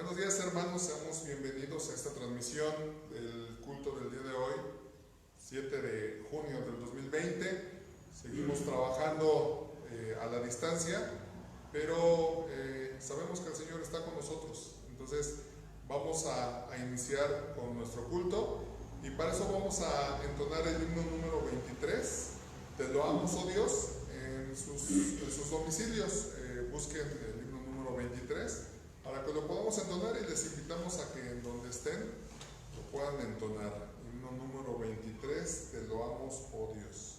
Buenos días, hermanos, seamos bienvenidos a esta transmisión del culto del día de hoy, 7 de junio del 2020. Seguimos trabajando a la distancia, pero sabemos que el Señor está con nosotros. Entonces vamos a iniciar con nuestro culto y para eso vamos a entonar el himno número 23. Te loamos, oh Dios, en sus domicilios. Busquen el himno número 23 para que lo podamos entonar y les invitamos a que en donde estén lo puedan entonar. Himno número 23, te loamos, oh Dios.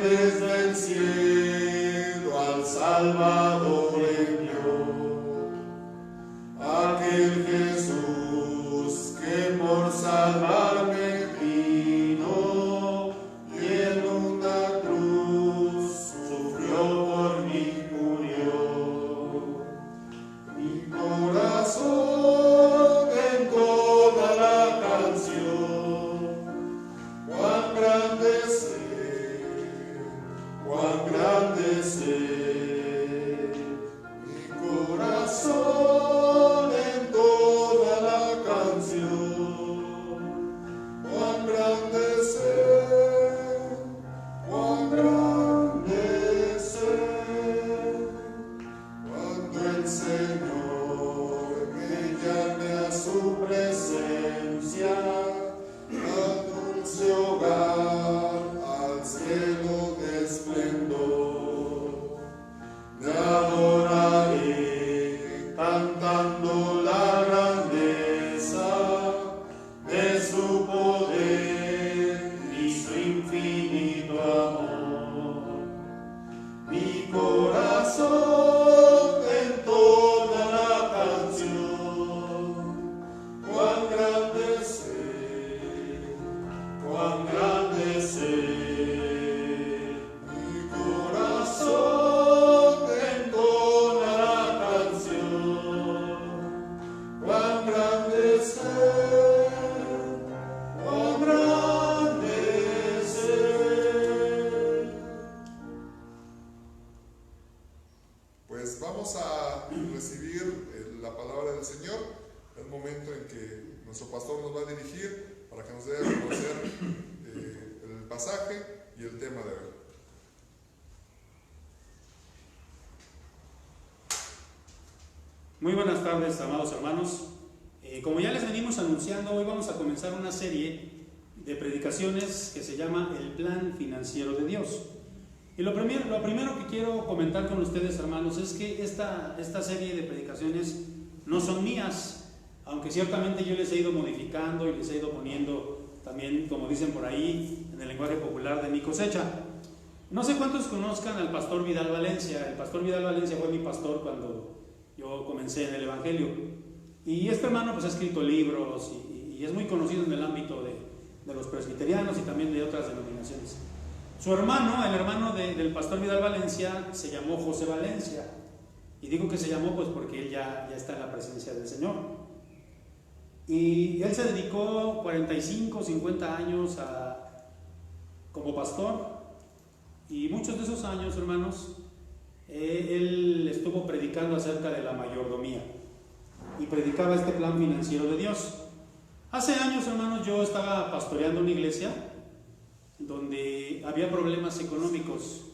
Desde el cielo Salvador envió, aquel Jesús que por salvarme vino y en una cruz sufrió por mí, murió. Mi corazón en toda la canción, cuán grande ser, mi corazón en toda la canción, cuán grande ser, cuando el Señor me llame a su presencia, al dulce hogar, al cielo de esplendor. Me adoraré cantando la grandeza de su poder y su infinito amor. Mi corazón en toda la canción, cuán grande ser, cuán grande ser. Mi corazón en toda la canción, cuán grande ser, cuán grande ser. Pues vamos a recibir la palabra del Señor, el momento en que nuestro pastor nos va a dirigir para que nos dé a conocer el pasaje y el tema de hoy. Muy buenas tardes, amados hermanos. Como ya les venimos anunciando, hoy vamos a comenzar una serie de predicaciones que se llama El Plan Financiero de Dios. Y lo primero que quiero comentar con ustedes, hermanos, es que esta serie de predicaciones no son mías, aunque ciertamente yo les he ido modificando y les he ido poniendo también, como dicen por ahí, en el lenguaje popular, de mi cosecha. No sé cuántos conozcan al pastor Vidal Valencia. El pastor Vidal Valencia fue mi pastor cuando yo comencé en el Evangelio. Y este hermano pues ha escrito libros y es muy conocido en el ámbito de los presbiterianos y también de otras denominaciones. Su hermano, el hermano del pastor Vidal Valencia, se llamó José Valencia. Y digo que se llamó pues porque él ya está en la presencia del Señor. Y él se dedicó 45, 50 años como pastor. Y muchos de esos años, hermanos, él estuvo predicando acerca de la mayordomía. Y predicaba este plan financiero de Dios. Hace años, hermanos, yo estaba pastoreando una iglesia donde había problemas económicos,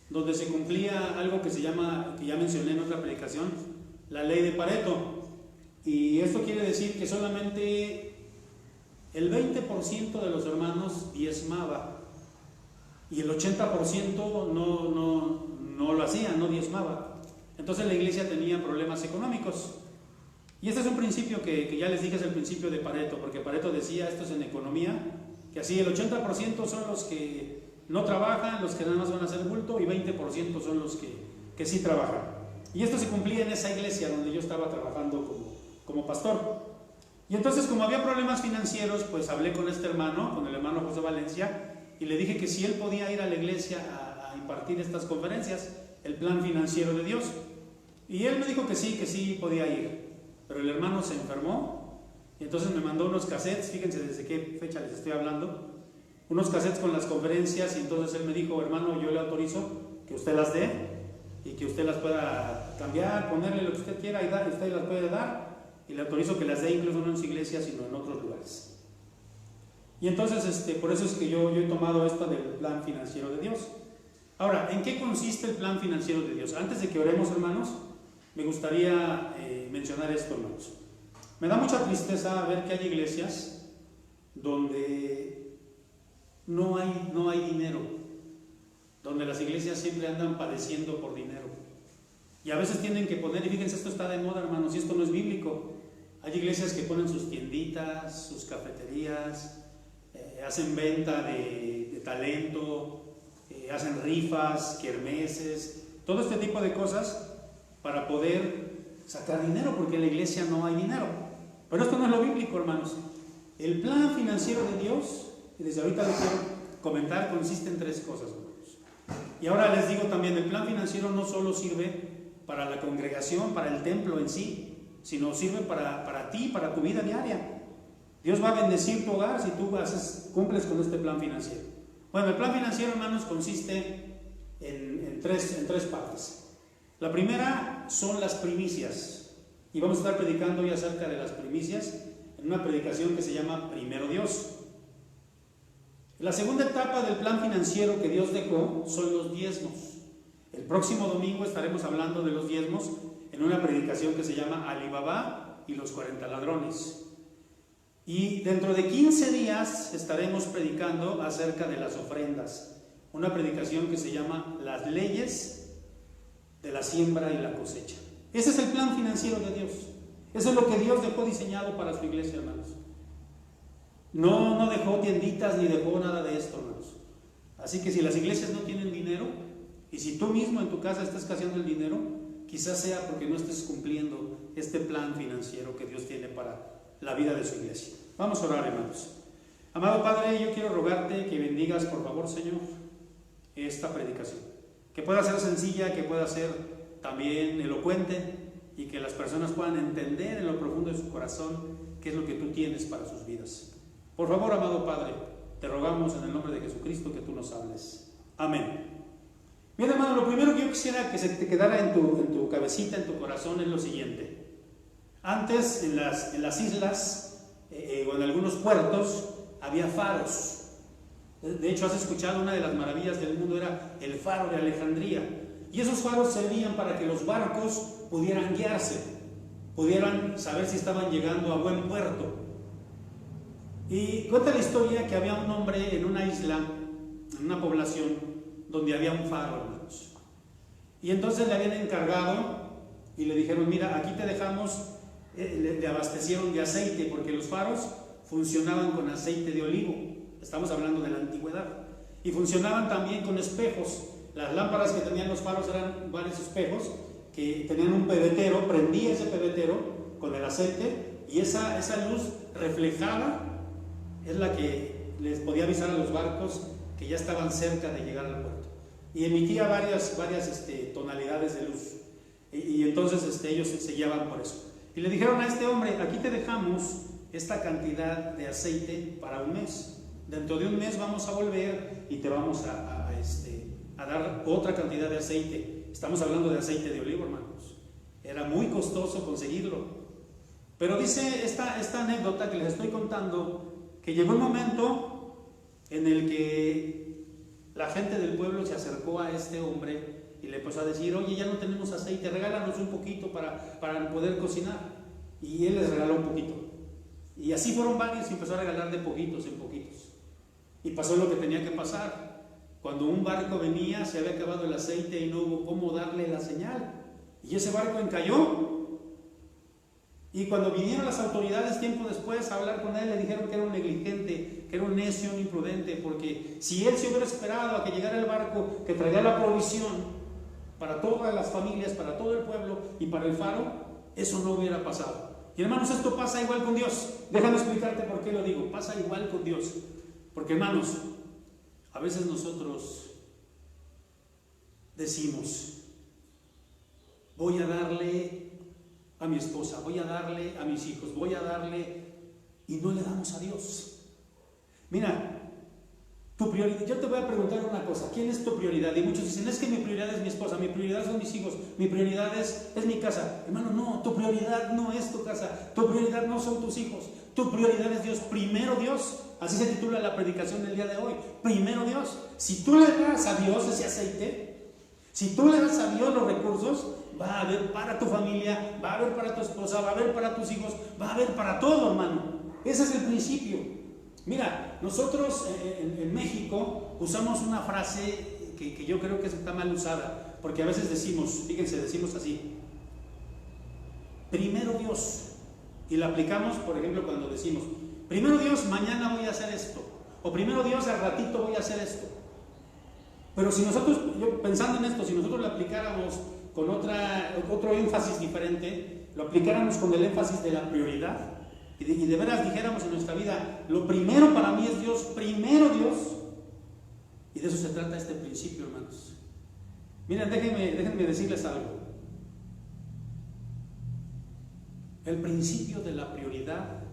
donde se cumplía algo que ya mencioné en otra predicación, la ley de Pareto. Y esto quiere decir que solamente el 20% de los hermanos diezmaba y el 80% no lo hacía, no diezmaba. Entonces la iglesia tenía problemas económicos. Y este es un principio que ya les dije, es el principio de Pareto, porque Pareto decía, esto es en economía, que así el 80% son los que no trabajan, los que nada más van a hacer bulto, y 20% son los que sí trabajan. Y esto se cumplía en esa iglesia donde yo estaba trabajando como pastor. Y entonces, como había problemas financieros, pues hablé con este hermano, con el hermano José Valencia, y le dije que si él podía ir a la iglesia a impartir estas conferencias, el plan financiero de Dios. Y él me dijo que sí podía ir. Pero el hermano se enfermó y entonces me mandó unos cassettes, fíjense desde qué fecha les estoy hablando, unos cassettes con las conferencias, y entonces él me dijo, hermano, yo le autorizo que usted las dé y que usted las pueda cambiar, ponerle lo que usted quiera y dar, y usted las puede dar, y le autorizo que las dé incluso no en su iglesia sino en otros lugares. Y entonces por eso es que yo he tomado esto del plan financiero de Dios. Ahora, ¿en qué consiste el plan financiero de Dios? Antes de que oremos, hermanos, me gustaría mencionar esto, hermanos. Me da mucha tristeza ver que hay iglesias donde no hay dinero, donde las iglesias siempre andan padeciendo por dinero. Y a veces tienen que poner, y fíjense, esto está de moda, hermanos, y esto no es bíblico. Hay iglesias que ponen sus tienditas, sus cafeterías, hacen venta de talento, hacen rifas, kermeses, todo este tipo de cosas para poder sacar dinero, porque en la iglesia no hay dinero. Pero esto no es lo bíblico, hermanos. El plan financiero de Dios, y desde ahorita lo quiero comentar, consiste en 3 cosas, hermanos. Y ahora les digo también, el plan financiero no solo sirve para la congregación, para el templo en sí, sino sirve para ti, para tu vida diaria. Dios va a bendecir tu hogar si tú cumples con este plan financiero. Bueno, el plan financiero, hermanos, consiste en tres partes. La primera son las primicias, y vamos a estar predicando hoy acerca de las primicias en una predicación que se llama Primero Dios. La segunda etapa del plan financiero que Dios dejó son los diezmos. El próximo domingo estaremos hablando de los diezmos en una predicación que se llama Ali Baba y los 40 ladrones. Y dentro de 15 días estaremos predicando acerca de las ofrendas, una predicación que se llama Las leyes de la siembra y la cosecha. Ese es el plan financiero de Dios. Eso es lo que Dios dejó diseñado para su iglesia, hermanos. No dejó tienditas ni dejó nada de esto, hermanos. Así que si las iglesias no tienen dinero, y si tú mismo en tu casa estás escaseando el dinero, quizás sea porque no estés cumpliendo este plan financiero que Dios tiene para la vida de su iglesia. Vamos a orar, hermanos. Amado Padre, yo quiero rogarte que bendigas, por favor, Señor, esta predicación. Que pueda ser sencilla, que pueda ser también elocuente, y que las personas puedan entender en lo profundo de su corazón qué es lo que tú tienes para sus vidas. Por favor, amado Padre, te rogamos en el nombre de Jesucristo que tú nos hables. Amén. Bien, hermano, lo primero que yo quisiera que se te quedara en tu cabecita, en tu corazón, es lo siguiente. Antes, en las islas o en algunos puertos, había faros. De hecho, has escuchado, una de las maravillas del mundo era el faro de Alejandría. Y esos faros servían para que los barcos pudieran guiarse, pudieran saber si estaban llegando a buen puerto. Y cuenta la historia que había un hombre en una isla, en una población, donde había un faro, hermanos. Y entonces le habían encargado y le dijeron: mira, aquí te dejamos, le abastecieron de aceite, porque los faros funcionaban con aceite de olivo. Estamos hablando de la antigüedad. Y funcionaban también con espejos. Las lámparas que tenían los faros eran varios espejos que tenían un pebetero, prendía ese pebetero con el aceite, y esa luz reflejada es la que les podía avisar a los barcos que ya estaban cerca de llegar al puerto. Y emitía varias tonalidades de luz. Y entonces ellos se guiaban por eso. Y le dijeron a este hombre: aquí te dejamos esta cantidad de aceite para un mes. Dentro de un mes vamos a volver y te vamos a dar otra cantidad de aceite. Estamos hablando de aceite de olivo, hermanos. Era muy costoso conseguirlo. Pero dice esta anécdota que les estoy contando, que llegó un momento en el que la gente del pueblo se acercó a este hombre y le empezó a decir: oye, ya no tenemos aceite, regálanos un poquito para poder cocinar. Y él les regaló un poquito. Y así fueron varios y empezó a regalar de poquitos en poquitos. Y pasó lo que tenía que pasar. Cuando un barco venía, se había acabado el aceite y no hubo cómo darle la señal. Y ese barco encalló. Y cuando vinieron las autoridades tiempo después a hablar con él, le dijeron que era un negligente, que era un necio, un imprudente, porque si él se hubiera esperado a que llegara el barco que traía la provisión para todas las familias, para todo el pueblo y para el faro, eso no hubiera pasado. Y hermanos, esto pasa igual con Dios. Déjame explicarte por qué lo digo. Pasa igual con Dios. Porque, hermanos, a veces nosotros decimos: voy a darle a mi esposa, voy a darle a mis hijos, voy a darle, y no le damos a Dios. Mira, tu prioridad, yo te voy a preguntar una cosa: ¿quién es tu prioridad? Y muchos dicen: es que mi prioridad es mi esposa, mi prioridad son mis hijos, mi prioridad es mi casa. Hermano, no, tu prioridad no es tu casa, tu prioridad no son tus hijos, tu prioridad es Dios. Primero Dios. Así se titula la predicación del día de hoy. Primero Dios. Si tú le das a Dios ese aceite, si tú le das a Dios los recursos, va a haber para tu familia, va a haber para tu esposa, va a haber para tus hijos, va a haber para todo, hermano. Ese es el principio. Mira, nosotros en México usamos una frase que yo creo que está mal usada, porque a veces decimos, fíjense, decimos así: primero Dios. Y la aplicamos, por ejemplo, cuando decimos: primero Dios, mañana voy a hacer esto. O primero Dios, al ratito voy a hacer esto. Pero si nosotros, yo pensando en esto, si nosotros lo aplicáramos con otro énfasis diferente, lo aplicáramos con el énfasis de la prioridad, y de veras dijéramos en nuestra vida, lo primero para mí es Dios, primero Dios, y de eso se trata este principio, hermanos. Miren, déjenme decirles algo. El principio de la prioridad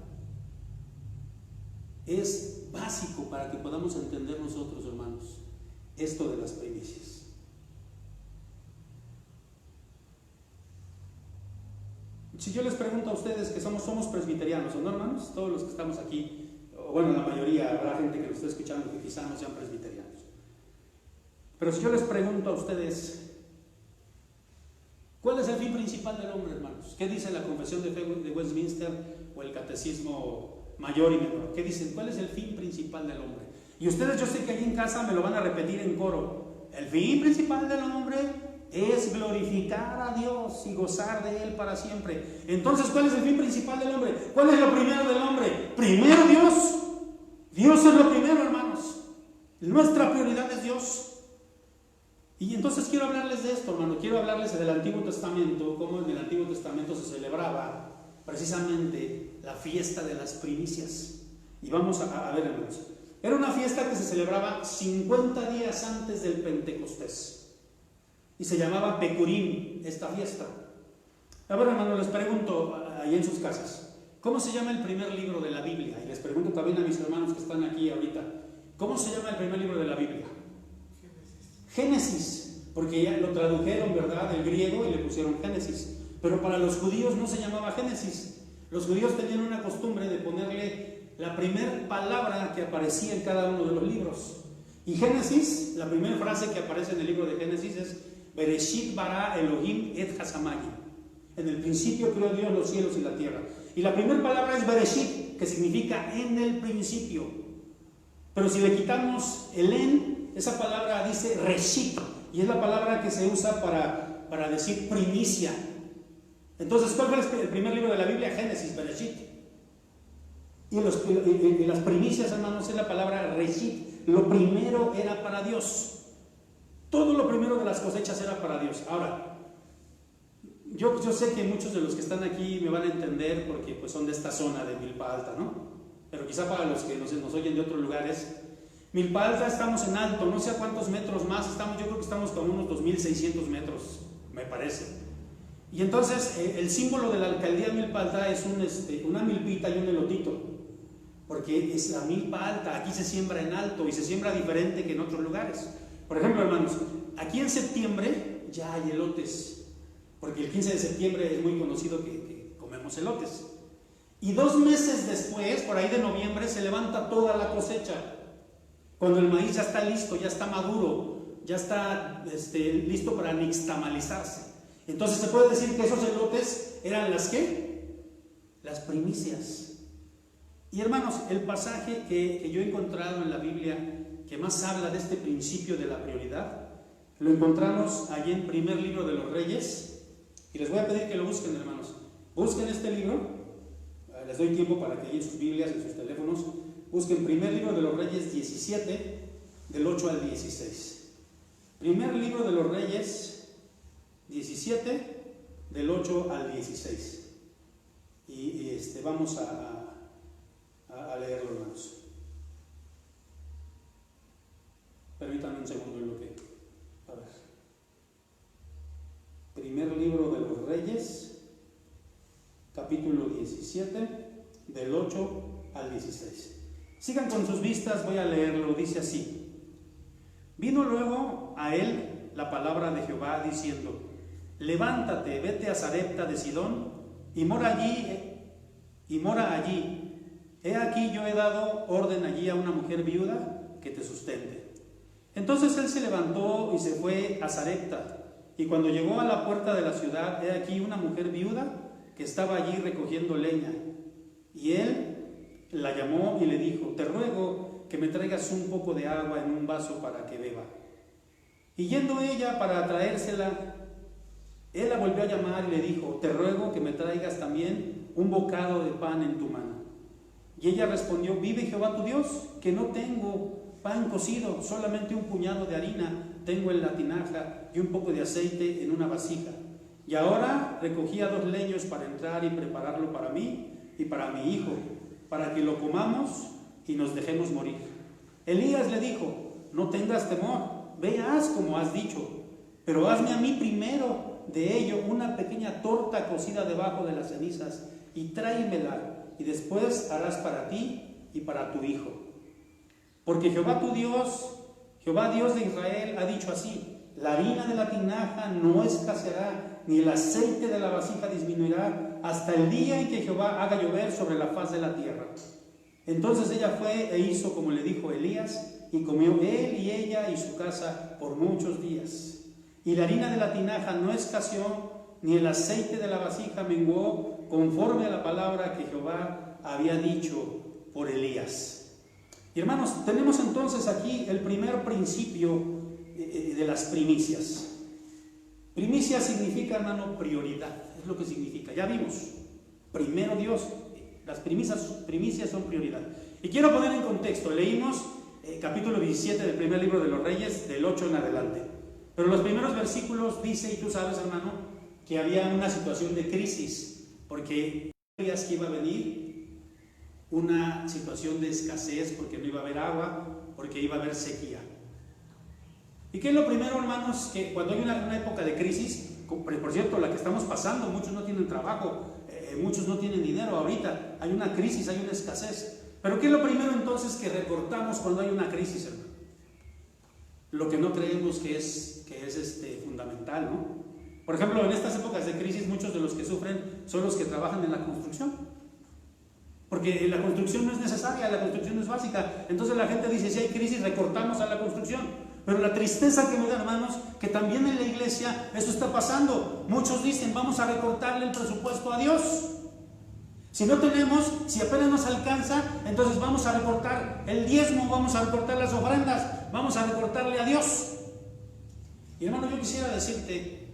es básico para que podamos entender nosotros, hermanos, esto de las primicias. Si yo les pregunto a ustedes que somos presbiterianos, ¿o no, hermanos? Todos los que estamos aquí, o bueno, la mayoría, habrá gente que nos esté escuchando que quizá no sean presbiterianos. Pero si yo les pregunto a ustedes, ¿cuál es el fin principal del hombre, hermanos? ¿Qué dice la Confesión de Fe de Westminster o el Catecismo Mayor y Menor? ¿Qué dicen? ¿Cuál es el fin principal del hombre? Y ustedes, yo sé que allí en casa me lo van a repetir en coro. El fin principal del hombre es glorificar a Dios y gozar de Él para siempre. Entonces, ¿cuál es el fin principal del hombre? ¿Cuál es lo primero del hombre? Primero Dios. Dios es lo primero, hermanos. Nuestra prioridad es Dios. Y entonces quiero hablarles de esto, hermano. Quiero hablarles del Antiguo Testamento, cómo en el Antiguo Testamento se celebraba precisamente la fiesta de las primicias. Y vamos a ver, hermanos. Era una fiesta que se celebraba 50 días antes del Pentecostés. Y se llamaba Pecurim, esta fiesta. A ver, hermano, les pregunto ahí en sus casas, ¿cómo se llama el primer libro de la Biblia? Y les pregunto también a mis hermanos que están aquí ahorita, ¿cómo se llama el primer libro de la Biblia? Génesis, porque ya lo tradujeron, ¿verdad?, del griego y le pusieron Génesis. Pero para los judíos no se llamaba Génesis. Los judíos tenían una costumbre de ponerle la primera palabra que aparecía en cada uno de los libros. Y Génesis, la primera frase que aparece en el libro de Génesis es Bereshit bara Elohim et hasamayim. En el principio creó Dios los cielos y la tierra. Y la primera palabra es Bereshit, que significa en el principio. Pero si le quitamos el en, esa palabra dice Reshit, y es la palabra que se usa para decir primicia. Entonces, ¿cuál fue el primer libro de la Biblia? Génesis, Bereshit. Y las primicias, hermanos, es la palabra Reshit. Lo primero era para Dios. Todo lo primero de las cosechas era para Dios. Ahora, yo sé que muchos de los que están aquí me van a entender porque pues, son de esta zona de Milpa Alta, ¿no? Pero quizá para los que nos oyen de otros lugares, Milpa Alta estamos en alto, no sé a cuántos metros más estamos, yo creo que estamos con unos 2.600 metros, me parece. Y entonces el símbolo de la alcaldía de Milpa Alta es una milpita y un elotito, porque es la milpa alta, aquí se siembra en alto y se siembra diferente que en otros lugares. Por ejemplo, hermanos, aquí en septiembre ya hay elotes, porque el 15 de septiembre es muy conocido que comemos elotes. Y 2 meses después, por ahí de noviembre, se levanta toda la cosecha. Cuando el maíz ya está listo, ya está maduro, ya está listo para nixtamalizarse. Entonces se puede decir que esos elotes eran las ¿qué? Las primicias. Y hermanos, el pasaje que yo he encontrado en la Biblia que más habla de este principio de la prioridad, lo encontramos allí en primer libro de los Reyes. Y les voy a pedir que lo busquen, hermanos. Busquen este libro. Les doy tiempo para que en sus Biblias, en sus teléfonos, busquen primer libro de los Reyes 17, del 8 al 16. Primer libro de los Reyes 17, del 8 al 16. Y vamos a leerlo, hermanos. Permítanme un segundo en lo que... A ver. Primer libro de los Reyes, capítulo 17, del 8 al 16. Sigan con sus vistas, voy a leerlo, dice así. Vino luego a él la palabra de Jehová diciendo: levántate, vete a Sarepta de Sidón y mora allí. He aquí yo he dado orden allí a una mujer viuda que te sustente. Entonces él se levantó y se fue a Sarepta, y cuando llegó a la puerta de la ciudad, he aquí una mujer viuda que estaba allí recogiendo leña. Y él la llamó y le dijo: te ruego que me traigas un poco de agua en un vaso para que beba. Y yendo ella para traérsela, él la volvió a llamar y le dijo: te ruego que me traigas también un bocado de pan en tu mano. Y ella respondió: vive Jehová tu Dios, que no tengo pan cocido, solamente un puñado de harina tengo en la tinaja y un poco de aceite en una vasija. Y ahora recogía 2 leños para entrar y prepararlo para mí y para mi hijo, para que lo comamos y nos dejemos morir. Elías le dijo: no tengas temor, ve, haz como has dicho, pero hazme a mí primero de ello una pequeña torta cocida debajo de las cenizas y tráemela, y después harás para ti y para tu hijo. Porque Jehová tu Dios, Jehová Dios de Israel, ha dicho así: la harina de la tinaja no escaseará, ni el aceite de la vasija disminuirá, hasta el día en que Jehová haga llover sobre la faz de la tierra. Entonces ella fue e hizo como le dijo Elías, y comió él y ella y su casa por muchos días. Y la harina de la tinaja no escaseó, ni el aceite de la vasija menguó, conforme a la palabra que Jehová había dicho por Elías. Y hermanos, tenemos entonces aquí el primer principio de las primicias. Primicia significa, hermano, prioridad, es lo que significa. Ya vimos, primero Dios, las primicias son prioridad. Y quiero poner en contexto, leímos capítulo 17 del primer libro de los Reyes, del 8 en adelante. Pero los primeros versículos dice, y tú sabes, hermano, que había una situación de crisis, porque sabías que iba a venir una situación de escasez, porque no iba a haber agua, porque iba a haber sequía. ¿Y qué es lo primero, hermanos? Que cuando hay una época de crisis, por cierto, la que estamos pasando, muchos no tienen trabajo, muchos no tienen dinero ahorita, hay una crisis, hay una escasez. Pero ¿qué es lo primero entonces que recortamos cuando hay una crisis, hermano? Lo que no creemos que es fundamental, ¿no? Por ejemplo, en estas épocas de crisis, muchos de los que sufren son los que trabajan en la construcción. Porque la construcción no es necesaria, la construcción es básica. Entonces la gente dice, si hay crisis, recortamos a la construcción. Pero la tristeza que me da, hermanos, que también en la iglesia eso está pasando. Muchos dicen, vamos a recortarle el presupuesto a Dios. Si no tenemos, si apenas nos alcanza, entonces vamos a recortar el diezmo, vamos a recortar las ofrendas, vamos a recortarle a Dios. Y hermano, yo quisiera decirte,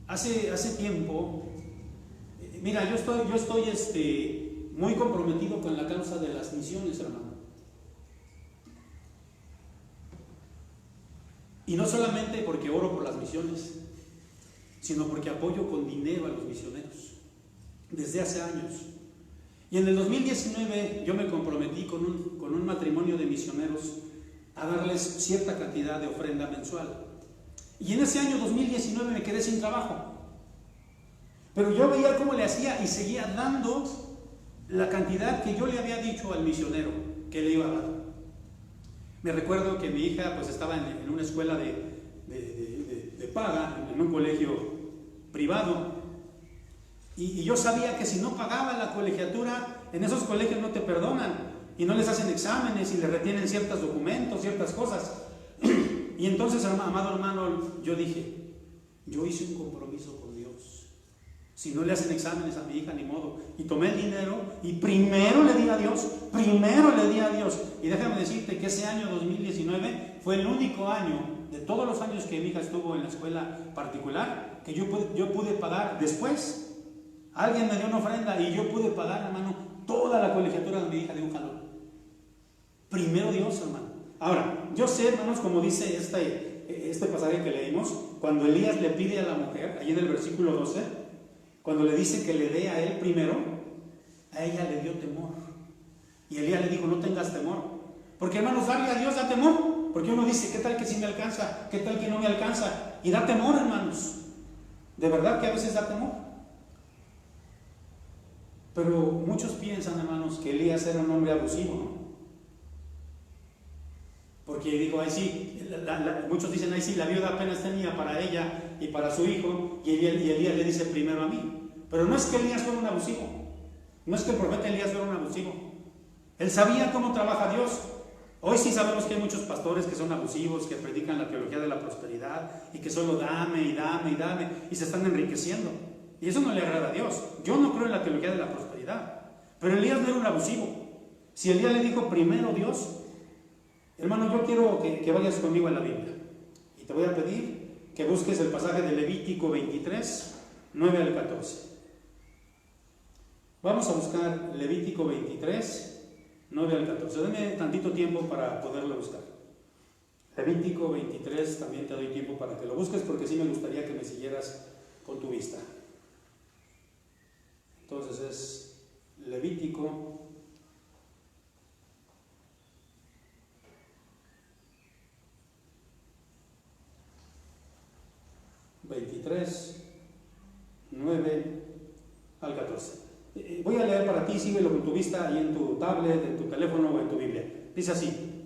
hace tiempo, mira, yo estoy muy comprometido con la causa de las misiones, hermano. Y no solamente porque oro por las misiones, sino porque apoyo con dinero a los misioneros, desde hace años. Y en el 2019 yo me comprometí con un matrimonio de misioneros a darles cierta cantidad de ofrenda mensual. Y en ese año 2019 me quedé sin trabajo. Pero yo veía cómo le hacía y seguía dando la cantidad que yo le había dicho al misionero que le iba a dar. Me recuerdo que mi hija pues estaba en una escuela de paga, en un colegio privado. Y yo sabía que si no pagaba la colegiatura, en esos colegios no te perdonan y no les hacen exámenes y les retienen ciertos documentos, ciertas cosas. Y entonces, amado hermano, yo dije, yo hice un compromiso con Dios. Si no le hacen exámenes a mi hija, ni modo. Y tomé el dinero y primero le di a Dios. Y déjame decirte que ese año 2019 fue el único año de todos los años que mi hija estuvo en la escuela particular que yo pude pagar después. Alguien me dio una ofrenda y yo pude pagar, hermano, toda la colegiatura de mi hija de un jalón. Primero Dios, hermano. Ahora, yo sé, hermanos, como dice este pasaje que leímos, cuando Elías le pide a la mujer, ahí en el versículo 12, cuando le dice que le dé a él primero, a ella le dio temor. Y Elías le dijo, no tengas temor. Porque, hermanos, darle a Dios da temor. Porque uno dice, ¿qué tal que sí me alcanza? ¿Qué tal que no me alcanza? Y da temor, hermanos. De verdad que a veces da temor. Pero muchos piensan, hermanos, que Elías era un hombre abusivo, ¿no? Porque dijo, ay sí, muchos dicen, ay sí, la viuda apenas tenía para ella y para su hijo, y Elías le dice primero a mí. Pero no es que Elías fuera un abusivo, no es que el profeta Elías fuera un abusivo. Él sabía cómo trabaja Dios. Hoy sí sabemos que hay muchos pastores que son abusivos, que predican la teología de la prosperidad y que solo dame y dame y dame y se están enriqueciendo. Y eso no le agrada a Dios. Yo no creo en la teología de la prosperidad. Pero Elías no era un abusivo. Si Elías le dijo primero Dios, hermano, yo quiero que vayas conmigo a la Biblia. Y te voy a pedir que busques el pasaje de Levítico 23, 9 al 14. Vamos a buscar Levítico 23, 9 al 14. Deme tantito tiempo para poderlo buscar. Levítico 23, también te doy tiempo para que lo busques, porque sí me gustaría que me siguieras con tu vista. Entonces es Levítico 23, 9 al 14. Voy a leer para ti, síguelo con tu vista ahí en tu tablet, en tu teléfono o en tu Biblia. Dice así: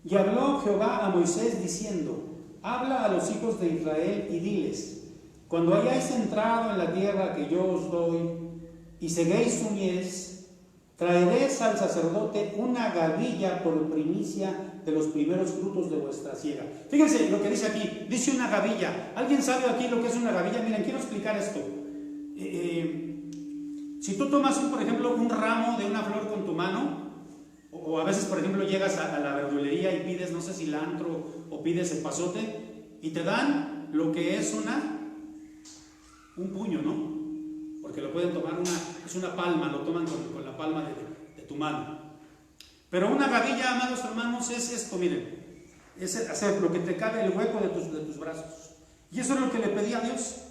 y habló Jehová a Moisés diciendo: habla a los hijos de Israel y diles: cuando hayáis entrado en la tierra que yo os doy y seguéis su mies, traeréis al sacerdote una gavilla por primicia de los primeros frutos de vuestra siega. Fíjense lo que dice aquí, dice una gavilla. ¿Alguien sabe aquí lo que es una gavilla? Miren, quiero explicar esto. Si tú tomas, por ejemplo, un ramo de una flor con tu mano, o a veces, por ejemplo, llegas a la verdulería y pides, no sé, cilantro o pides epazote, y te dan lo que es un puño, ¿no? Porque lo pueden tomar, es una palma, lo toman con la palma de tu mano. Pero una gavilla, amados hermanos, es esto, miren, es hacer lo que te cabe el hueco de tus brazos. Y eso es lo que le pedía a Dios.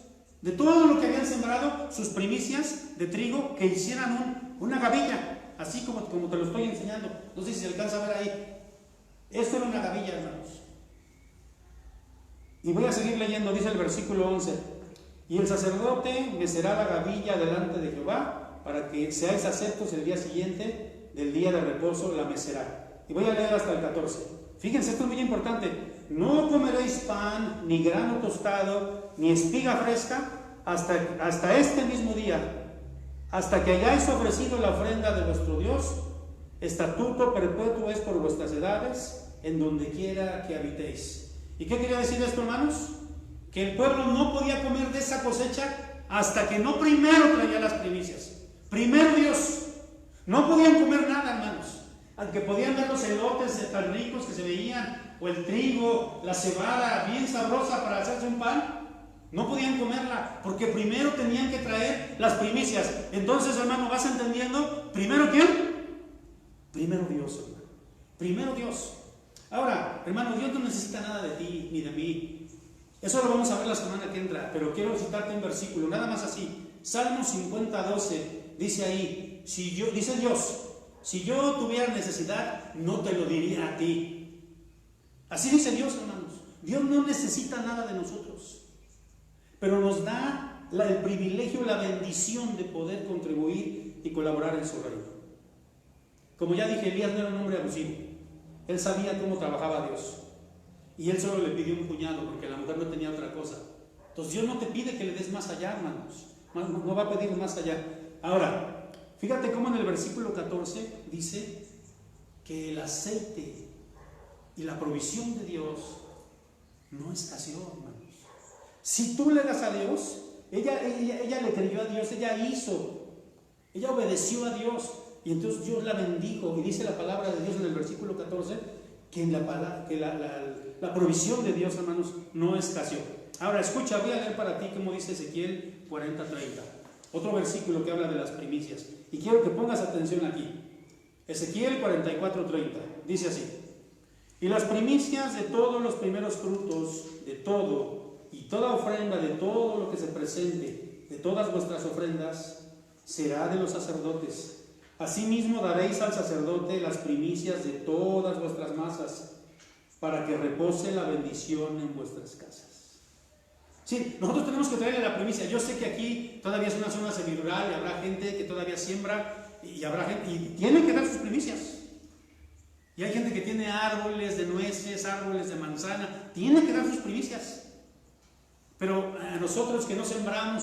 De todo lo que habían sembrado, sus primicias de trigo, que hicieran una gavilla, así como te lo estoy enseñando. No sé si se alcanza a ver ahí. Esto era una gavilla, hermanos. Y voy a seguir leyendo, dice el versículo 11: y el sacerdote mecerá la gavilla delante de Jehová, para que seáis aceptos el día siguiente del día de reposo, la mecerá. Y voy a leer hasta el 14. Fíjense, esto es muy importante. No comeréis pan, ni grano tostado, ni espiga fresca, hasta este mismo día, hasta que hayáis ofrecido la ofrenda de vuestro Dios. Estatuto perpetuo es por vuestras edades, en donde quiera que habitéis. ¿Y qué quería decir esto, hermanos? Que el pueblo no podía comer de esa cosecha hasta que no primero traía las primicias. Primero Dios. No podían comer nada, hermanos. Aunque podían ver los elotes tan ricos que se veían, o el trigo, la cebada bien sabrosa para hacerse un pan, no podían comerla, porque primero tenían que traer las primicias. Entonces, hermano, ¿vas entendiendo? ¿Primero quién? Primero Dios, hermano. Primero Dios. Ahora, hermano, Dios no necesita nada de ti ni de mí. Eso lo vamos a ver la semana que entra, pero quiero citarte un versículo, nada más así. Salmo 50, 12, dice ahí, dice Dios: si yo tuviera necesidad, no te lo diría a ti. Así dice Dios, hermanos. Dios no necesita nada de nosotros, pero nos da el privilegio, la bendición de poder contribuir y colaborar en su reino. Como ya dije, Elías no era un hombre abusivo. Él sabía cómo trabajaba Dios. Y él solo le pidió un puñado porque la mujer no tenía otra cosa. Entonces Dios no te pide que le des más allá, hermanos. No va a pedir más allá. Ahora, fíjate cómo en el versículo 14 dice que el aceite y la provisión de Dios no escaseó, hermanos. Si tú le das a Dios, ella le creyó a Dios, ella obedeció a Dios, y entonces Dios la bendijo. Y dice la palabra de Dios en el versículo 14 que la provisión de Dios, hermanos, no escaseó. Ahora escucha, voy a leer para ti como dice Ezequiel 40:30, otro versículo que habla de las primicias, y quiero que pongas atención aquí. Ezequiel 44:30 dice así: y las primicias de todos los primeros frutos de todo, y toda ofrenda de todo lo que se presente de todas vuestras ofrendas, será de los sacerdotes. Asimismo daréis al sacerdote las primicias de todas vuestras masas, para que repose la bendición en vuestras casas. Sí, nosotros tenemos que traerle la primicia. Yo sé que aquí todavía es una zona semirural y habrá gente que todavía siembra, y habrá gente, y tienen que dar sus primicias. Y hay gente que tiene árboles de nueces, árboles de manzana, tiene que dar sus primicias. Pero a nosotros que no sembramos,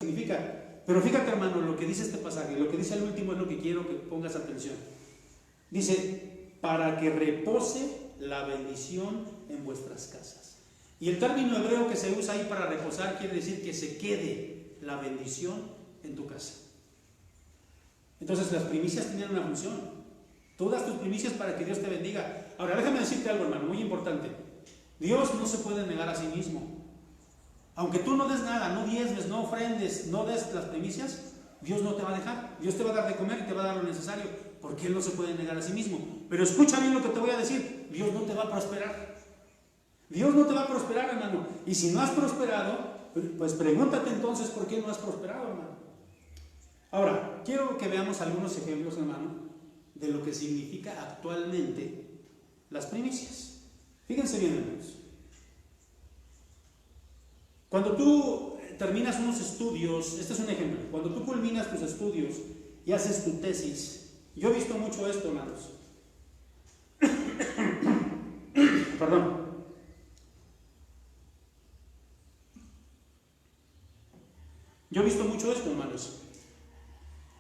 significa. Pero fíjate, hermano, lo que dice este pasaje, lo que dice el último es lo que quiero que pongas atención. Dice: para que repose la bendición en vuestras casas. Y el término hebreo que se usa ahí para reposar quiere decir que se quede la bendición en tu casa. Entonces las primicias tienen una función. Tú das tus primicias para que Dios te bendiga. Ahora déjame decirte algo, hermano, muy importante. Dios no se puede negar a sí mismo. Aunque tú no des nada, no diezmes, no ofrendes, no des las primicias, Dios no te va a dejar. Dios te va a dar de comer y te va a dar lo necesario. porque Él no se puede negar a sí mismo. Pero escucha bien lo que te voy a decir, Dios no te va a prosperar. Dios no te va a prosperar, hermano. Y si no has prosperado, pues pregúntate entonces por qué no has prosperado, hermano. Ahora, quiero que veamos algunos ejemplos, hermano, de lo que significa actualmente las primicias. Fíjense bien, hermanos. Cuando tú terminas unos estudios, este es un ejemplo, cuando tú culminas tus estudios y haces tu tesis, yo he visto mucho esto, hermanos. Perdón. Yo he visto mucho esto, hermanos,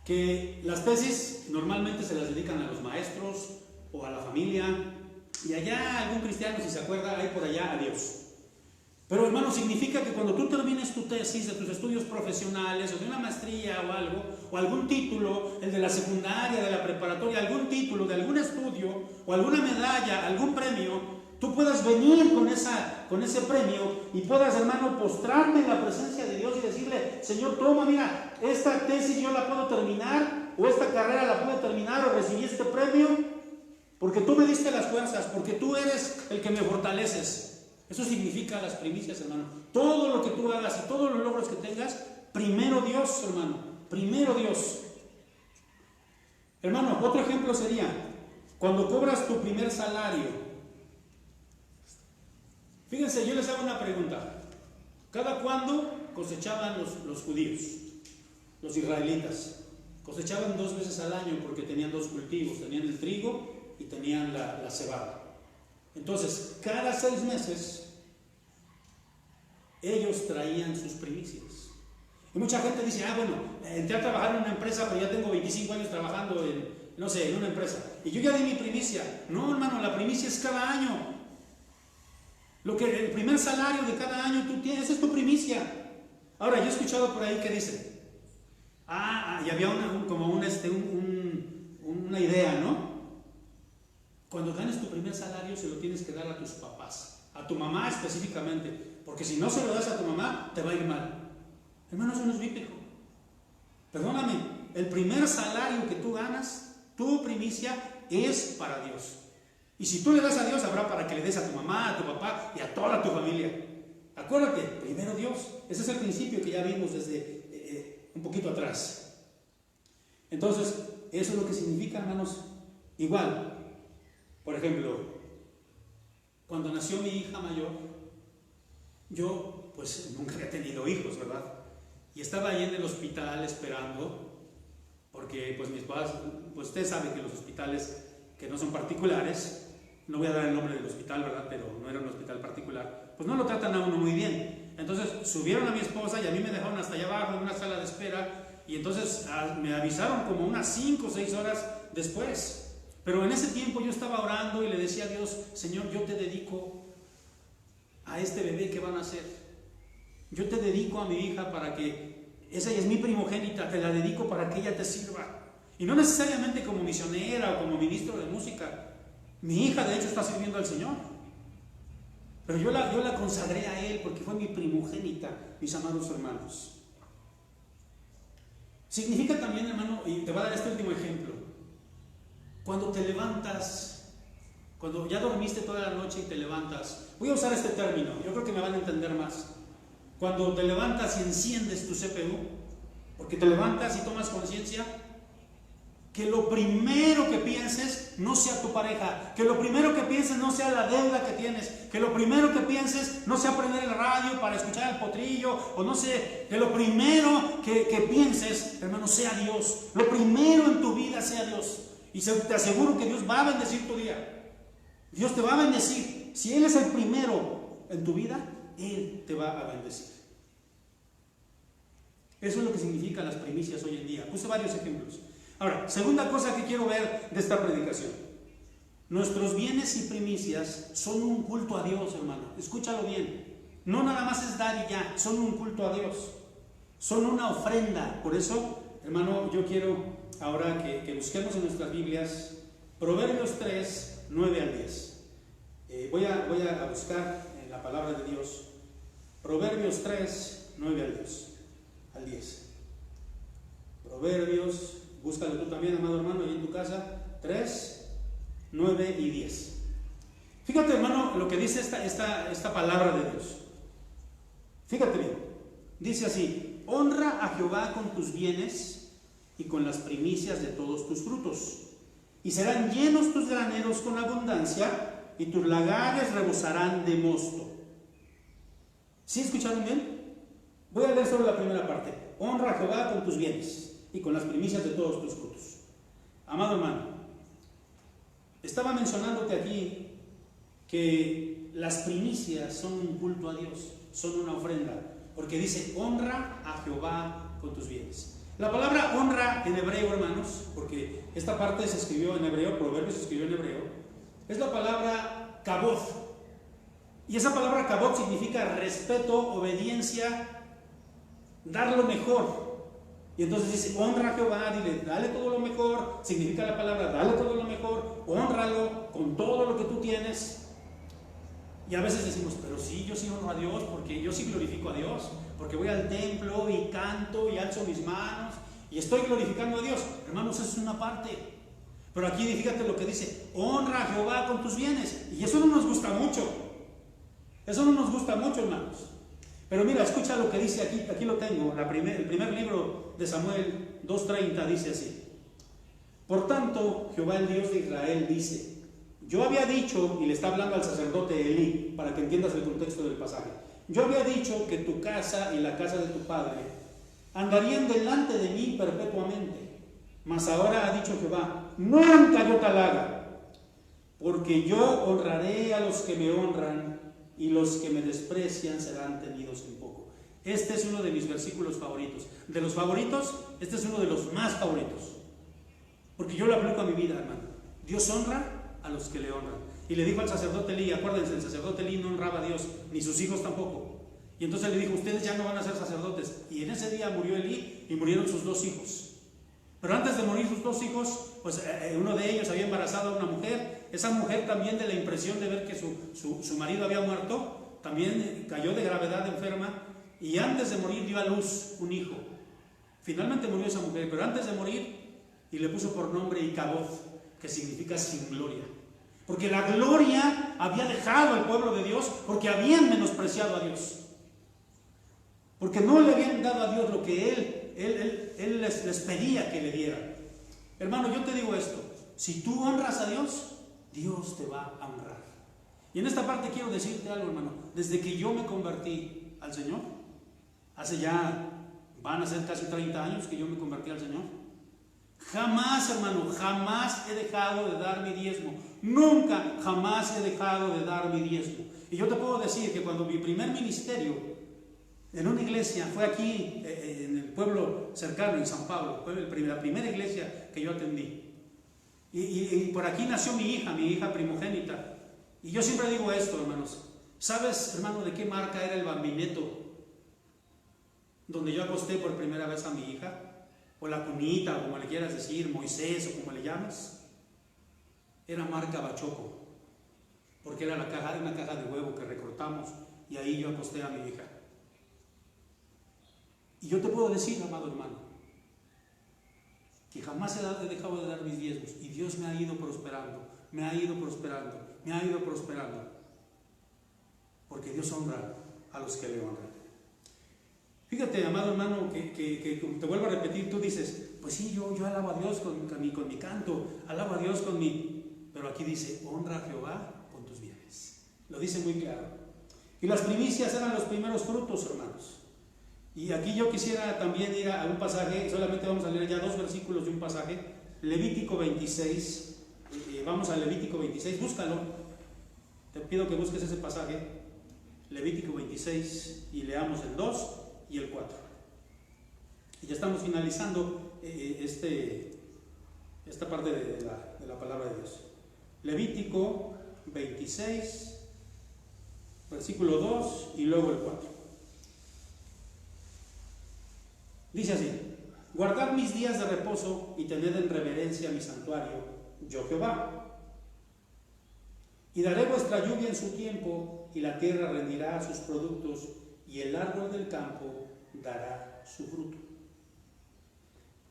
que las tesis normalmente se las dedican a los maestros o a la familia, y allá algún cristiano, si se acuerda, hay por allá a Dios. Pero, hermano, significa que cuando tú termines tu tesis de tus estudios profesionales o de una maestría o algo, o algún título, el de la secundaria, de la preparatoria, algún título de algún estudio o alguna medalla, algún premio, tú puedas venir con ese premio y puedas, hermano, postrarte en la presencia de Dios y decirle: Señor, toma, mira, esta tesis yo la puedo terminar, o esta carrera la puedo terminar, o recibí este premio, porque tú me diste las fuerzas, porque tú eres el que me fortaleces. Eso significa las primicias, hermano. Todo lo que tú hagas y todos los logros que tengas, primero Dios, hermano, primero Dios. Hermano, otro ejemplo sería cuando cobras tu primer salario. Fíjense, yo les hago una pregunta. ¿Cada cuándo cosechaban los judíos, los israelitas? Cosechaban 2 veces al año porque tenían 2 cultivos, tenían el trigo y tenían la cebada. Entonces, cada 6 meses ellos traían sus primicias. Y mucha gente dice: bueno, entré a trabajar en una empresa, pero ya tengo 25 años trabajando en una empresa, y yo ya di mi primicia. No, hermano, la primicia es cada año. El primer salario de cada año tú tienes, esa es tu primicia. Ahora, yo he escuchado por ahí que dicen: y había una idea, ¿no? Cuando ganes tu primer salario se lo tienes que dar a tus papás, a tu mamá específicamente, porque si no se lo das a tu mamá, te va a ir mal. Hermano, eso no es bíblico. Perdóname, el primer salario que tú ganas, tu primicia, es para Dios. Y si tú le das a Dios, habrá para que le des a tu mamá, a tu papá y a toda tu familia. Acuérdate, primero Dios. Ese es el principio que ya vimos desde un poquito atrás. Entonces, eso es lo que significa, hermanos. Igual, por ejemplo, cuando nació mi hija mayor, yo pues nunca había tenido hijos, ¿verdad? Y estaba ahí en el hospital esperando, porque pues mis padres, pues usted sabe que los hospitales que no son particulares, no voy a dar el nombre del hospital, ¿verdad? Pero no era un hospital particular, pues no lo tratan a uno muy bien. Entonces subieron a mi esposa y a mí me dejaron hasta allá abajo en una sala de espera, y entonces me avisaron como unas 5 o 6 horas después. Pero en ese tiempo yo estaba orando y le decía a Dios: Señor, yo te dedico a este bebé que van a nacer. Yo te dedico a mi hija para que, esa es mi primogénita, te la dedico para que ella te sirva. Y no necesariamente como misionera o como ministro de música. Mi hija de hecho está sirviendo al Señor. Pero yo la consagré a Él porque fue mi primogénita, mis amados hermanos. Significa también, hermano, y te voy a dar este último ejemplo. Cuando te levantas, cuando ya dormiste toda la noche y te levantas, voy a usar este término, yo creo que me van a entender más. Cuando te levantas y enciendes tu CPU, porque te levantas y tomas conciencia, que lo primero que pienses no sea tu pareja, que lo primero que pienses no sea la deuda que tienes, que lo primero que pienses no sea prender el radio para escuchar el potrillo, o no sé, que lo primero que pienses, hermano, sea Dios. Lo primero en tu vida sea Dios. Y te aseguro que Dios va a bendecir tu día. Dios te va a bendecir. Si Él es el primero en tu vida, Él te va a bendecir. Eso es lo que significan las primicias hoy en día. Puse varios ejemplos. Ahora, segunda cosa que quiero ver de esta predicación. Nuestros bienes y primicias son un culto a Dios, hermano. Escúchalo bien. No nada más es dar y ya, son un culto a Dios. Son una ofrenda. Por eso, hermano, yo quiero ahora que busquemos en nuestras Biblias Proverbios 3, 9 al 10. Voy a buscar en la palabra de Dios Proverbios 3, 9 al 10. Proverbios Búscalo tú también, amado hermano, ahí en tu casa. 3, 9 y 10. Fíjate, hermano, lo que dice esta palabra de Dios. Fíjate bien. Dice así: honra a Jehová con tus bienes y con las primicias de todos tus frutos. Y serán llenos tus graneros con abundancia, y tus lagares rebosarán de mosto. ¿Sí escucharon bien? Voy a leer solo la primera parte. Honra a Jehová con tus bienes y con las primicias de todos tus frutos. Amado hermano, estaba mencionándote aquí que las primicias son un culto a Dios, son una ofrenda, porque dice: honra a Jehová con tus bienes. La palabra honra en hebreo, hermanos, porque esta parte se escribió en hebreo, Proverbios se escribió en hebreo, es la palabra kabod. Y esa palabra kabod significa respeto, obediencia, dar lo mejor. Y entonces dice: honra a Jehová, dile, dale todo lo mejor. Significa la palabra, dale todo lo mejor, honralo con todo lo que tú tienes. Y a veces decimos: pero sí, yo sí honro a Dios, porque yo sí glorifico a Dios, porque voy al templo y canto y alzo mis manos y estoy glorificando a Dios. Hermanos, eso es una parte. Pero aquí fíjate lo que dice: honra a Jehová con tus bienes. Y eso no nos gusta mucho. Eso no nos gusta mucho, hermanos. Pero mira, escucha lo que dice aquí lo tengo, el primer libro de Samuel 2:30 dice así: por tanto, Jehová el Dios de Israel dice: yo había dicho, y le está hablando al sacerdote Elí, para que entiendas el contexto del pasaje, yo había dicho que tu casa y la casa de tu padre andarían delante de mí perpetuamente, mas ahora ha dicho Jehová: nunca yo tal haga, porque yo honraré a los que me honran, y los que me desprecian serán tenidos en poco. Este es uno de mis versículos favoritos. De los favoritos, este es uno de los más favoritos, porque yo lo aplico a mi vida, hermano. Dios honra a los que le honran. Y le dijo al sacerdote Elí, acuérdense, el sacerdote Elí no honraba a Dios, ni sus hijos tampoco. Y entonces le dijo: ustedes ya no van a ser sacerdotes. Y en ese día murió Elí y murieron sus 2 hijos. Pero antes de morir sus 2 hijos, pues uno de ellos había embarazado a una mujer. Esa mujer también, de la impresión de ver que su marido había muerto, también cayó de gravedad enferma, y antes de morir dio a luz un hijo. Finalmente murió esa mujer, pero antes de morir, y le puso por nombre Icabod, que significa sin gloria. Porque la gloria había dejado al pueblo de Dios, porque habían menospreciado a Dios. Porque no le habían dado a Dios lo que Él les pedía que le dieran. Hermano, yo te digo esto: si tú honras a Dios, Dios te va a honrar. Y en esta parte quiero decirte algo, hermano. Desde que yo me convertí al Señor, hace ya, van a ser casi 30 años que yo me convertí al Señor, jamás, hermano, jamás he dejado de dar mi diezmo. Nunca, jamás he dejado de dar mi diezmo. Y yo te puedo decir que cuando mi primer ministerio en una iglesia fue aquí, en el pueblo cercano, en San Pablo, fue la primera iglesia que yo atendí. Y por aquí nació mi hija primogénita. Y yo siempre digo esto, hermanos. ¿Sabes, hermano, de qué marca era el bambineto donde yo acosté por primera vez a mi hija? O la cunita, o como le quieras decir, Moisés, o como le llames. Era marca Bachoco, porque era una caja de huevo que recortamos, y ahí yo acosté a mi hija. Y yo te puedo decir, amado hermano, que jamás he dejado de dar mis diezmos, y Dios me ha ido prosperando, me ha ido prosperando, me ha ido prosperando, porque Dios honra a los que le honran. Fíjate, amado hermano, que te vuelvo a repetir, tú dices: pues sí, yo alabo a Dios con mi canto, alabo a Dios con mi... Pero aquí dice: honra a Jehová con tus bienes. Lo dice muy claro. Y las primicias eran los primeros frutos, hermanos. Y aquí yo quisiera también ir a un pasaje, solamente vamos a leer ya 2 versículos de un pasaje, Levítico 26, vamos a Levítico 26, búscalo, te pido que busques ese pasaje, Levítico 26, y leamos el 2 y el 4. Y ya estamos finalizando esta parte de la palabra de Dios. Levítico 26, versículo 2 y luego el 4. Dice así: guardad mis días de reposo y tened en reverencia mi santuario, yo Jehová. Y daré vuestra lluvia en su tiempo, y la tierra rendirá sus productos, y el árbol del campo dará su fruto.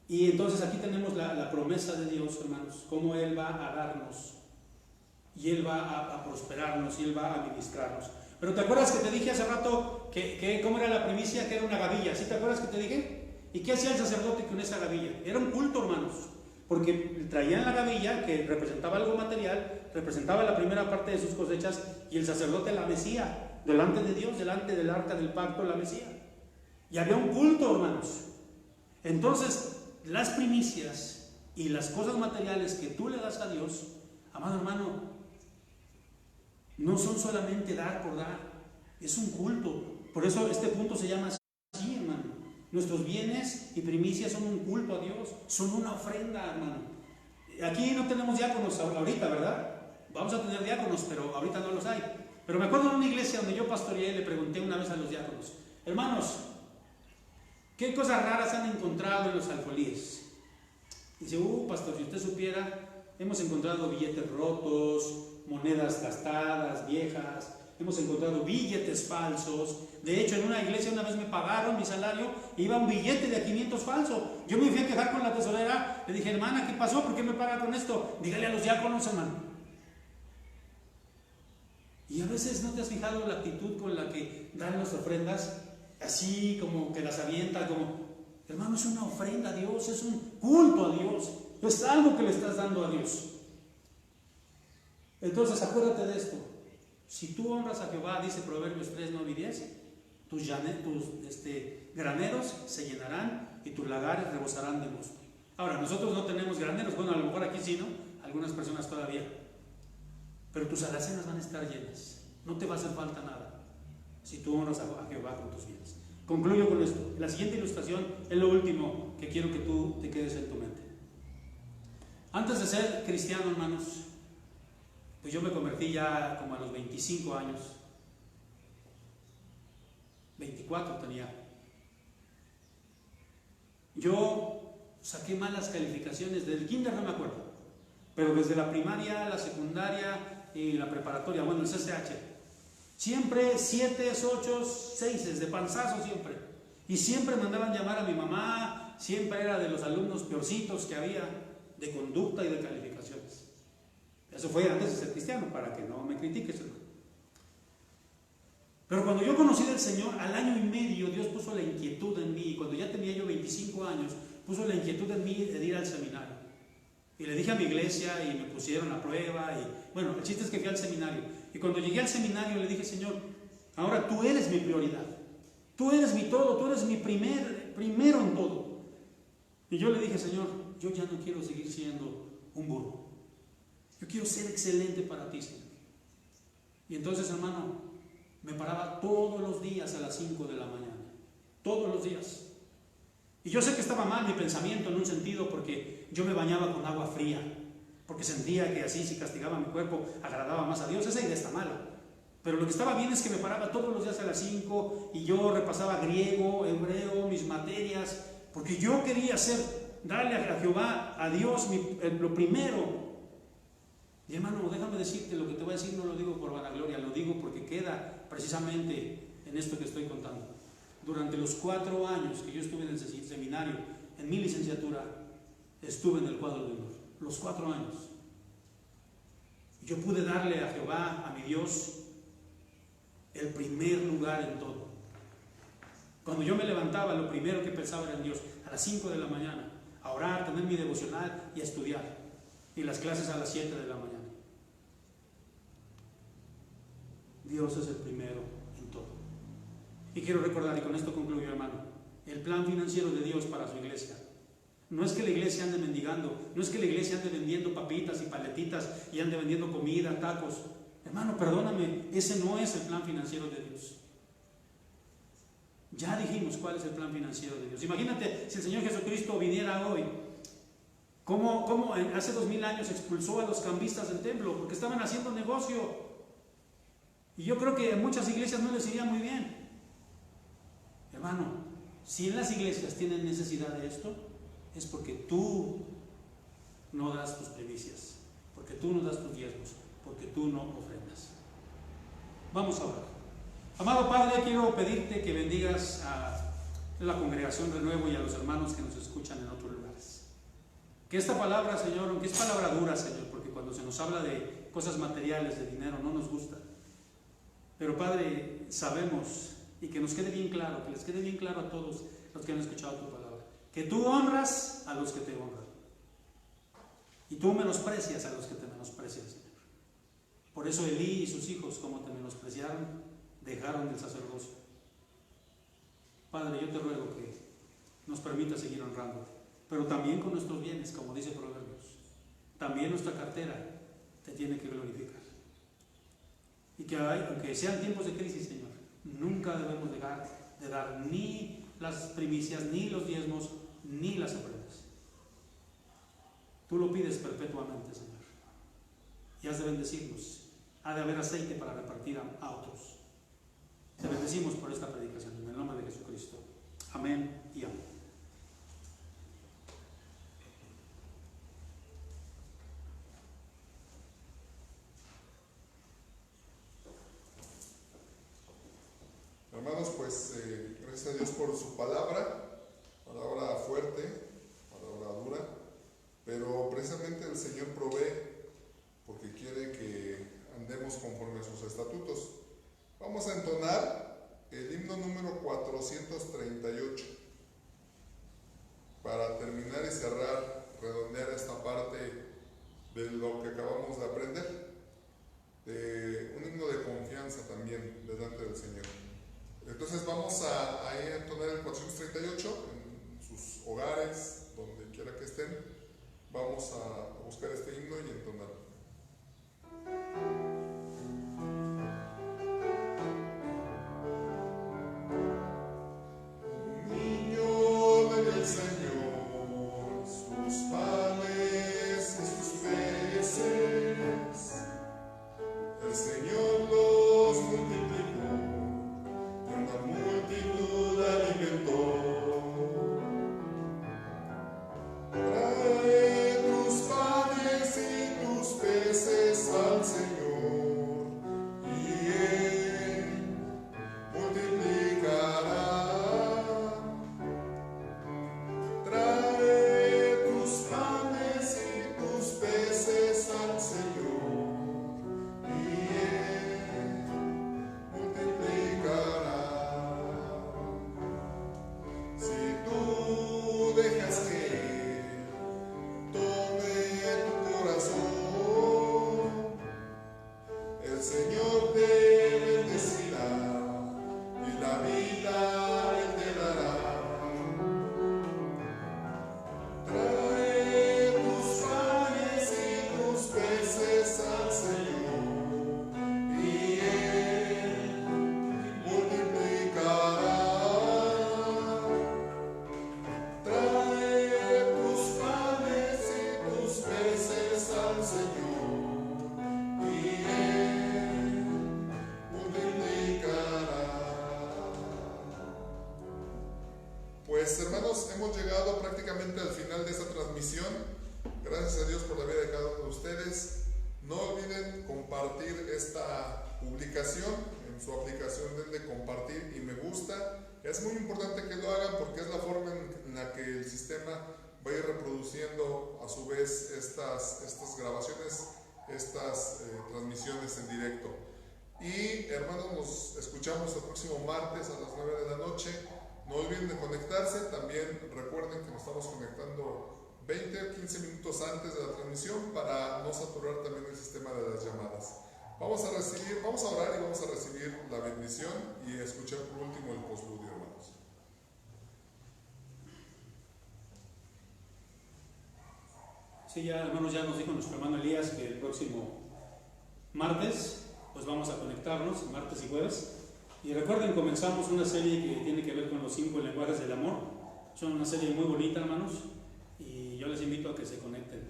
Y entonces aquí tenemos la promesa de Dios, hermanos, cómo Él va a darnos, y Él va a prosperarnos, y Él va a administrarnos. Pero ¿te acuerdas que te dije hace rato que cómo era la primicia? Que era una gavilla, ¿sí te acuerdas que te dije? ¿Y qué hacía el sacerdote con esa gavilla? Era un culto, hermanos, porque traían la gavilla que representaba algo material, representaba la primera parte de sus cosechas, y el sacerdote la mecía delante de Dios, delante del arca del pacto, la mecía. Y había un culto, hermanos. Entonces, las primicias y las cosas materiales que tú le das a Dios, amado hermano, no son solamente dar por dar, es un culto. Por eso este punto se llama así, hermano. Nuestros bienes y primicias son un culto a Dios, son una ofrenda, hermano. Aquí no tenemos diáconos ahorita, ¿verdad? Vamos a tener diáconos, pero ahorita no los hay. Pero me acuerdo de una iglesia donde yo pastoreé, le pregunté una vez a los diáconos: hermanos, ¿qué cosas raras han encontrado en los alfolíes? Dice: pastor, si usted supiera, hemos encontrado billetes rotos, monedas gastadas, viejas, hemos encontrado billetes falsos. De hecho, en una iglesia una vez me pagaron mi salario e iba un billete de 500 falso. Yo me fui a quejar con la tesorera, le dije: hermana, ¿qué pasó? ¿Por qué me paga con esto? Dígale a los diáconos, hermano. Y a veces, ¿no te has fijado la actitud con la que dan las ofrendas? Así como que las avienta, como, hermano, es una ofrenda a Dios, es un culto a Dios, es algo que le estás dando a Dios. Entonces acuérdate de esto: si tú honras a Jehová, dice Proverbios 3, 9 y 10, tus graneros se llenarán y tus lagares rebosarán de mosto. Ahora, nosotros no tenemos graneros, bueno, a lo mejor aquí sí, ¿no? Algunas personas todavía. Pero tus alacenas van a estar llenas, no te va a hacer falta nada si tú honras a Jehová con tus bienes. Concluyo con esto. La siguiente ilustración es lo último que quiero que tú te quedes en tu mente. Antes de ser cristiano, hermanos, pues yo me convertí ya como a los 25 años. 24 tenía. Yo saqué malas calificaciones, del kinder no me acuerdo, pero desde la primaria, la secundaria y la preparatoria, bueno, el CCH, siempre 7, 8, 6 de panzazo siempre. Y siempre mandaban llamar a mi mamá, siempre era de los alumnos peorcitos que había, de conducta y de calificaciones. Eso fue antes de ser cristiano, para que no me critiques, hermano. Pero cuando yo conocí del Señor, al año y medio, Dios puso la inquietud en mí, cuando ya tenía yo 25 años, puso la inquietud en mí de ir al seminario. Y le dije a mi iglesia y me pusieron a prueba. Y bueno, el chiste es que fui al seminario. Y cuando llegué al seminario le dije: Señor, ahora tú eres mi prioridad. Tú eres mi todo, tú eres mi primero en todo. Y yo le dije: Señor, yo ya no quiero seguir siendo un burro. Yo quiero ser excelente para ti, Señor. Y entonces, hermano, me paraba todos los días a las 5 de la mañana. Todos los días. Y yo sé que estaba mal mi pensamiento en un sentido, porque yo me bañaba con agua fría, porque sentía que así, si castigaba mi cuerpo, agradaba más a Dios. Esa idea está mala. Pero lo que estaba bien es que me paraba todos los días a las 5 y yo repasaba griego, hebreo, mis materias, porque yo quería darle a Jehová, a Dios, lo primero. Y hermano, déjame decirte, lo que te voy a decir no lo digo por vanagloria, lo digo porque queda precisamente en esto que estoy contando. Durante los 4 años que yo estuve en el seminario, en mi licenciatura, estuve en el cuadro de honor. Los 4 años. Yo pude darle a Jehová, a mi Dios, el primer lugar en todo. Cuando yo me levantaba, lo primero que pensaba era en Dios. A las 5 de la mañana, a orar, tener mi devocional y a estudiar. Y las clases a las 7 de la mañana. Dios es el primero en todo. Y quiero recordar, y con esto concluyo, hermano, el plan financiero de Dios para su iglesia. No es que la iglesia ande mendigando, no es que la iglesia ande vendiendo papitas y paletitas y ande vendiendo comida, tacos. Hermano, perdóname, ese no es el plan financiero de Dios. Ya dijimos cuál es el plan financiero de Dios. Imagínate si el Señor Jesucristo viniera hoy. ¿Cómo hace 2000 años expulsó a los cambistas del templo? Porque estaban haciendo negocio. Y yo creo que a muchas iglesias no les iría muy bien. Hermano, si en las iglesias tienen necesidad de esto, es porque tú no das tus primicias, porque tú no das tus diezmos, porque tú no ofrendas. Vamos a orar. Amado Padre, quiero pedirte que bendigas a la congregación Renuevo y a los hermanos que nos escuchan en otros lugares. Que esta palabra, Señor, aunque es palabra dura, Señor, porque cuando se nos habla de cosas materiales, de dinero, no nos gusta. Pero Padre, sabemos, y que nos quede bien claro, que les quede bien claro a todos los que han escuchado tu palabra, que tú honras a los que te honran. Y tú menosprecias a los que te menosprecian, Señor. Por eso Elí y sus hijos, como te menospreciaron, dejaron el sacerdocio. Padre, yo te ruego que nos permita seguir honrándote, pero también con nuestros bienes, como dice Proverbios. También nuestra cartera te tiene que glorificar. Y que aunque sean tiempos de crisis, Señor, nunca debemos dejar de dar ni las primicias, ni los diezmos, ni las ofrendas. Tú lo pides perpetuamente, Señor. Y has de bendecirnos. Ha de haber aceite para repartir a otros. Te bendecimos por esta predicación, en el nombre de Jesucristo. Amén y amén. Hermanos, pues gracias a Dios por su palabra fuerte, palabra dura, pero precisamente el Señor provee porque quiere que andemos conforme a sus estatutos. Vamos a entonar el himno número 438 para terminar y cerrar, redondear esta parte de lo que acabamos de aprender, de un himno de confianza también delante del Señor. Entonces vamos a ir a entonar el 438 en sus hogares, donde quiera que estén. Vamos a buscar este himno y entonarlo. Pues hermanos, hemos llegado prácticamente al final de esta transmisión. Gracias a Dios por la vida de cada uno de ustedes. No olviden compartir esta publicación en su aplicación de compartir y me gusta. Es muy importante que lo hagan porque es la forma en la que el sistema va a ir reproduciendo a su vez estas grabaciones, estas transmisiones en directo. Y hermanos, nos escuchamos el próximo martes a las 9 de la noche. No olviden de conectarse. También recuerden que nos estamos conectando 20 o 15 minutos antes de la transmisión para no saturar también el sistema de las llamadas. Vamos a orar y vamos a recibir la bendición y escuchar por último el postludio, hermanos. Sí, ya hermanos, ya nos dijo nuestro hermano Elías que el próximo martes pues vamos a conectarnos, martes y jueves. Y recuerden, comenzamos una serie que tiene que ver con los 5 lenguajes del amor. Son una serie muy bonita, hermanos, y yo les invito a que se conecten,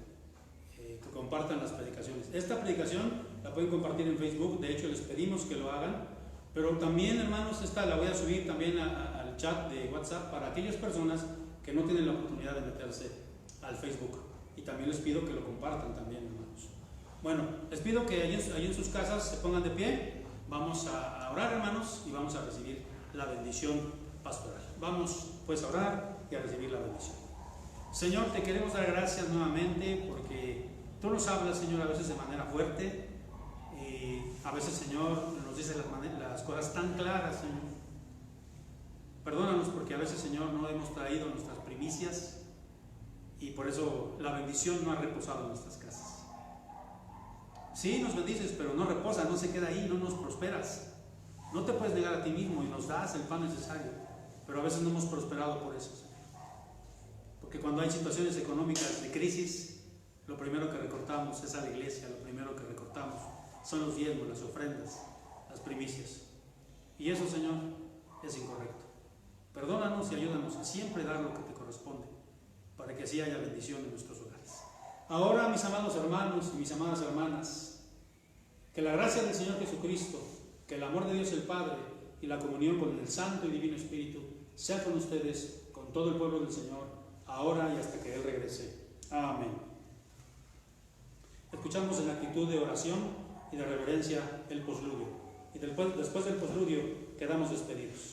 que compartan las predicaciones. Esta predicación la pueden compartir en Facebook, de hecho les pedimos que lo hagan, pero también, hermanos, esta la voy a subir también al chat de WhatsApp para aquellas personas que no tienen la oportunidad de meterse al Facebook. Y también les pido que lo compartan también, hermanos. Bueno, les pido que allí en sus casas se pongan de pie. Vamos a orar, hermanos, y vamos a recibir la bendición pastoral. Vamos pues a orar y a recibir la bendición. Señor, te queremos dar gracias nuevamente porque tú nos hablas, Señor, a veces de manera fuerte y a veces, Señor, nos dices las cosas tan claras, Señor. Perdónanos porque a veces, Señor, no hemos traído nuestras primicias y por eso la bendición no ha reposado en nuestras casas. Sí, nos bendices, pero no reposa, no se queda ahí, no nos prosperas. No te puedes negar a ti mismo y nos das el pan necesario, pero a veces no hemos prosperado por eso, Señor. Porque cuando hay situaciones económicas de crisis, lo primero que recortamos es a la iglesia, lo primero que recortamos son los diezmos, las ofrendas, las primicias. Y eso, Señor, es incorrecto. Perdónanos y ayúdanos a siempre dar lo que te corresponde, para que así haya bendición en nuestros hogares. Ahora, mis amados hermanos y mis amadas hermanas, que la gracia del Señor Jesucristo, que el amor de Dios el Padre y la comunión con el Santo y Divino Espíritu sea con ustedes, con todo el pueblo del Señor, ahora y hasta que Él regrese. Amén. Escuchamos en la actitud de oración y de reverencia el posludio. Y después del posludio quedamos despedidos.